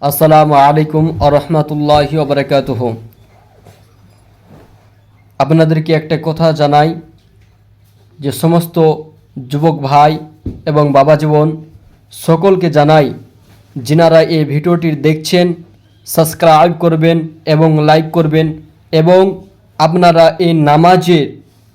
আসসালামু আলাইকুম আ রহমতুল্লাহি ওয়া বারাকাতুহু। আপনাদেরকে একটা কথা জানাই যে সমস্ত যুবক ভাই এবং বাবা জীবন সকলকে জানাই, যিনারা এই ভিডিওটি দেখছেন সাবস্ক্রাইব করবেন এবং লাইক করবেন, এবং আপনারা এই নামাজে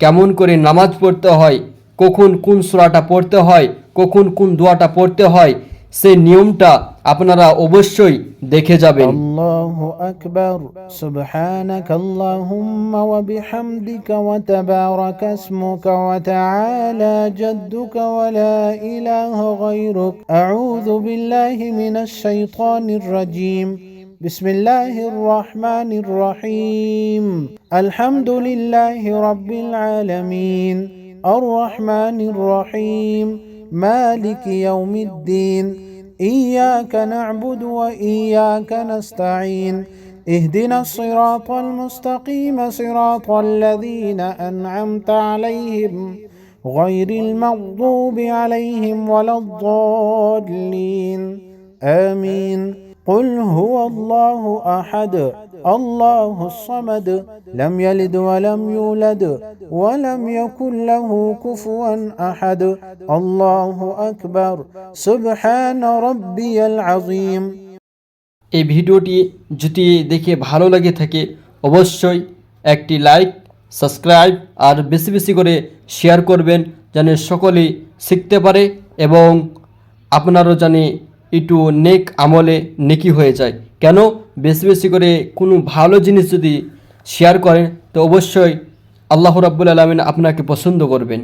কেমন করে নামাজ পড়তে হয়, কখন কোন সূরাটা পড়তে হয়, কখন কোন দোয়াটা পড়তে হয়, সেই নিয়মটা আপনারা অবশ্যই দেখে যাবেন। আল্লাহু আকবার, সুবহানাকা আল্লাহুম্মা ওয়া বিহামদিকা ওয়া তাবারাকা ইসমুকা ওয়া তাআলা জাদ্দুকা ওয়া লা ইলাহা গায়রুক। আউযু বিল্লাহি মিনাশ শাইতানির রাজীম। বিসমিল্লাহির রহমানির রহিম। আলহামদুলিল্লাহি রাব্বিল আলামিন, আর রহমানির রহিম, মালিকি ইয়াউমিদ্দিন। إياك نعبد وإياك نستعين، اهدنا الصراط المستقيم صراط الذين أنعمت عليهم غير المغضوب عليهم ولا الضالين، آمين. قل هو الله أحد الله الصمد لم يلد ولم يولد ولم يكن له كفوا أحد الله أكبر سبحان ربي العظيم। এই ভিডিওটি যদি দেখে ভালো লাগে থাকে অবশ্যই একটি লাইক, সাবস্ক্রাইব আর বেশি বেশি করে শেয়ার করবেন, যেন সকলেই শিখতে পারে এবং আপনারও জানে একটু নেক আমলে নেকি হয়ে যায়। কেন বেশি বেশি করে কোনো ভালো জিনিস যদি শেয়ার করেন তো অবশ্যই আল্লাহ রাব্বুল আলামিন আপনাকে পছন্দ করবেন।